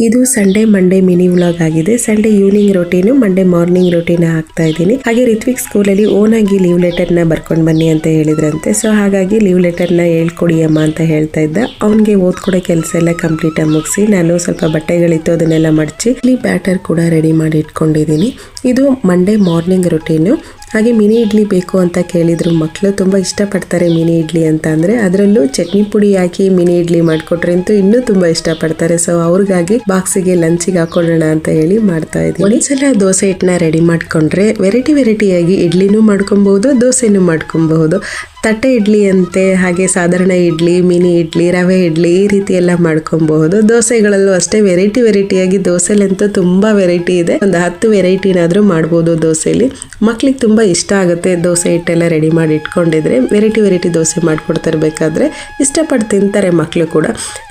ಇದು Sunday Monday mini vlog ಆಗಿದೆ. Sunday evening routine, Monday morning routine ಹಾಕ್ತಾ ಇದ್ದೀನಿ. ಹಾಗೆ ರಿತ್ವಿಕ್ ಸ್ಕೂಲಲ್ಲಿ ಓನ್ ಆಗಿ ಲೀವ್ ಲೆಟರ್ ನ ಬರ್ಕೊಂಡ್ ಬನ್ನಿ ಅಂತ ಹೇಳಿದ್ರಂತೆ. ಸೊ ಹಾಗಾಗಿ ಲೀವ್ ಲೆಟರ್ ನ ಹೇಳ್ಕೊಡಿ ಅಮ್ಮ ಅಂತ ಹೇಳ್ತಾ ಇದ್ದ. ಅವನ್ಗೆ ಓದ್ಕೊಡೋ ಕೆಲಸ ಎಲ್ಲ ಕಂಪ್ಲೀಟ್ ಆಗಿ ಮುಗಿಸಿ ನಾನು ಸ್ವಲ್ಪ ಬಟ್ಟೆಗಳಿತ್ತು ಅದನ್ನೆಲ್ಲ ಮಡಚಿ ಇಲ್ಲಿ ಬ್ಯಾಟರ್ ಕೂಡ ರೆಡಿ ಮಾಡಿ ಇಟ್ಕೊಂಡಿದ್ದೀನಿ. ಇದು ಮಂಡೇ ಮಾರ್ನಿಂಗ್ ರೊಟೀನು. ಹಾಗೆ ಮಿನಿ ಇಡ್ಲಿ ಬೇಕು ಅಂತ ಕೇಳಿದ್ರು ಮಕ್ಕಳು. ತುಂಬ ಇಷ್ಟಪಡ್ತಾರೆ ಮಿನಿ ಇಡ್ಲಿ ಅಂತ ಅಂದರೆ. ಅದರಲ್ಲೂ ಚಟ್ನಿ ಪುಡಿ ಹಾಕಿ ಮಿನಿ ಇಡ್ಲಿ ಮಾಡಿಕೊಟ್ರೆ ಅಂತೂ ಇನ್ನೂ ತುಂಬ ಇಷ್ಟಪಡ್ತಾರೆ. ಸೊ ಅವ್ರಿಗಾಗಿ ಬಾಕ್ಸಿಗೆ ಲಂಚಿಗೆ ಹಾಕೊಳ್ಳೋಣ ಅಂತ ಹೇಳಿ ಮಾಡ್ತಾ ಇದ್ದೀನಿ. ಒಂದ್ಸಲ ದೋಸೆ ಹಿಟ್ಟನ್ನ ರೆಡಿ ಮಾಡ್ಕೊಂಡ್ರೆ ವೆರೈಟಿಯಾಗಿ ಇಡ್ಲಿನೂ ಮಾಡ್ಕೊಬಹುದು, ದೋಸೆನೂ ಮಾಡ್ಕೊಬಹುದು. ತಟ್ಟೆ ಇಡ್ಲಿ ಅಂತೆ, ಹಾಗೆ ಸಾಧಾರಣ ಇಡ್ಲಿ, ಮಿನಿ ಇಡ್ಲಿ, ರವೆ ಇಡ್ಲಿ ಈ ರೀತಿ ಎಲ್ಲ ಮಾಡ್ಕೊಬಹುದು. ದೋಸೆಗಳಲ್ಲೂ ಅಷ್ಟೇ ವೆರೈಟಿಯಾಗಿ ದೋಸೆಲಂತೂ ತುಂಬಾ ವೆರೈಟಿ ಇದೆ. ಒಂದು 10 ವೆರೈಟಿನಾದ್ರೂ ಮಾಡ್ಬೋದು ದೋಸೆಲಿ. ಮಕ್ಳಿಗೆ ತುಂಬಾ ಇಷ್ಟ ಆಗುತ್ತೆ ದೋಸೆ ಹಿಟ್ಟೆಲ್ಲ ರೆಡಿ ಮಾಡಿ ಇಟ್ಕೊಂಡಿದ್ರೆ. ವೆರೈಟಿ ದೋಸೆ ಮಾಡ್ಕೊಡ್ತಿರ್ಬೇಕಾದ್ರೆ ಇಷ್ಟಪಟ್ಟು ತಿಂತಾರೆ ಮಕ್ಕಳು ಕೂಡ.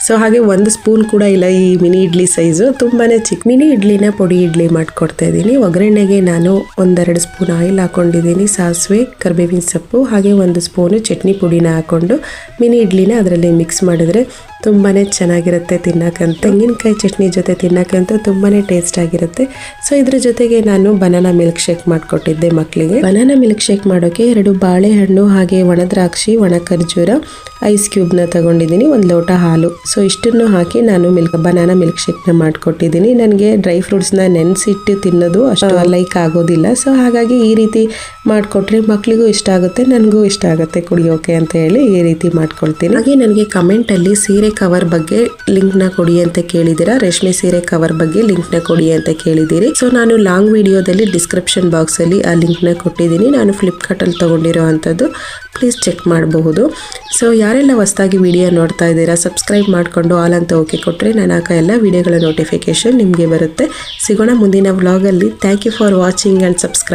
ಸೊ ಹಾಗೆ 1 ಸ್ಪೂನ್ ಕೂಡ ಇಲ್ಲ ಈ ಮಿನಿ ಇಡ್ಲಿ ಸೈಜು, ತುಂಬಾನೇ ಚಿಕ್ಕ. ಮಿನಿ ಇಡ್ಲಿನ ಪುಡಿ ಇಡ್ಲಿ ಮಾಡ್ಕೊಡ್ತಾ ಇದ್ದೀನಿ. ಒಗ್ಗರಣೆಗೆ ನಾನು 1-2 ಸ್ಪೂನ್ ಆಯಿಲ್ ಹಾಕೊಂಡಿದ್ದೀನಿ, ಸಾಸಿವೆ, ಕರಿಬೇವಿನ ಸೊಪ್ಪು, ಹಾಗೆ 1 ಸ್ಪೂನ್ ಚಟ್ನಿ ಪುಡಿನ ಹಾಕೊಂಡು ಮಿನಿ ಇಡ್ಲಿನ ಅದರಲ್ಲಿ ಮಿಕ್ಸ್ ಮಾಡಿದ್ರೆ ತುಂಬಾನೇ ಚೆನ್ನಾಗಿರುತ್ತೆ ತಿನ್ನಕ್ಕಂತ. ತೆಂಗಿನಕಾಯಿ ಚಟ್ನಿ ಜೊತೆ ತಿನ್ನಕ್ಕಂತ ತುಂಬಾನೇ ಟೇಸ್ಟ್ ಆಗಿರುತ್ತೆ. ಸೊ ಇದ್ರ ಜೊತೆಗೆ ನಾನು ಬನಾನಾ ಮಿಲ್ಕ್ ಶೇಕ್ ಮಾಡ್ಕೊಟ್ಟಿದ್ದೆ ಮಕ್ಕಳಿಗೆ. ಬನಾನಾ ಮಿಲ್ಕ್ ಶೇಕ್ ಮಾಡೋಕೆ 2 ಬಾಳೆಹಣ್ಣು, ಹಾಗೆ ಒಣ ದ್ರಾಕ್ಷಿ, ಒಣ ಖರ್ಜೂರ, ಐಸ್ ಕ್ಯೂಬ್ ನ ತಗೊಂಡಿದ್ದೀನಿ, 1 ಲೋಟ ಹಾಲು. ಸೊ ಇಷ್ಟನ್ನು ಹಾಕಿ ನಾನು ಬನಾನಾ ಮಿಲ್ಕ್ ಶೇಕ್ ನ ಮಾಡ್ಕೊಟ್ಟಿದ್ದೀನಿ. ನನಗೆ ಡ್ರೈ ಫ್ರೂಟ್ಸ್ ನ ನೆನೆಸಿಟ್ಟು ತಿನ್ನೋದು ಅಷ್ಟು ಲೈಕ್ ಆಗೋದಿಲ್ಲ. ಸೊ ಹಾಗಾಗಿ ಈ ರೀತಿ ಮಾಡ್ಕೊಟ್ರೆ ಮಕ್ಕಳಿಗೂ ಇಷ್ಟ ಆಗುತ್ತೆ, ನನಗೂ ಇಷ್ಟ ಆಗುತ್ತೆ ಕುಡಿಯೋಕೆ ಅಂತ ಹೇಳಿ ಈ ರೀತಿ ಮಾಡ್ಕೊಳ್ತೀನಿ. ಹಾಗೆ ನನಗೆ ಕಮೆಂಟ್ ಅಲ್ಲಿ ಸೀರೆ ಕವರ್ ಬಗ್ಗೆ ಲಿಂಕ್ ನ ಕೊಡಿ ಅಂತ ಕೇಳಿದಿರಾ. ರೇಷ್ಮೆ ಸೀರೆ ಕವರ್ ಬಗ್ಗೆ ಲಿಂಕ್ ನ ಕೊಡಿ ಅಂತ ಕೇಳಿದಿರಿ. ಸೊ ನಾನು ಲಾಂಗ್ ವಿಡಿಯೋದಲ್ಲಿ ಡಿಸ್ಕ್ರಿಪ್ಷನ್ ಬಾಕ್ಸ್ ಅಲ್ಲಿ ಆ ಲಿಂಕ್ ನ ಕೊಟ್ಟಿದ್ದೀನಿ. ನಾನು ಫ್ಲಿಪ್ಕಾರ್ಟ್ ಅಲ್ಲಿ ತಗೊಂಡಿರೋ ಅಂತದ್ದು, ಪ್ಲೀಸ್ ಚೆಕ್ ಮಾಡಬಹುದು. ಸೊ ಯಾರೆಲ್ಲ ಹೊಸದಾಗಿ ವಿಡಿಯೋ ನೋಡ್ತಾ ಇದ್ದೀರಾ ಸಬ್ಸ್ಕ್ರೈಬ್ ಮಾಡ್ಕೊಂಡು ಆಲ್ ಅಂತ ಓಕೆ ಕೊಟ್ರೆ ನಾನು ಹಾಕೋ ಎಲ್ಲ ವಿಡಿಯೋಗಳ ನೋಟಿಫಿಕೇಶನ್ ನಿಮಗೆ ಬರುತ್ತೆ. ಸಿಗೋಣ ಮುಂದಿನ ವ್ಲಾಗ್ ಅಲ್ಲಿ. Thank you for watching and subscribe.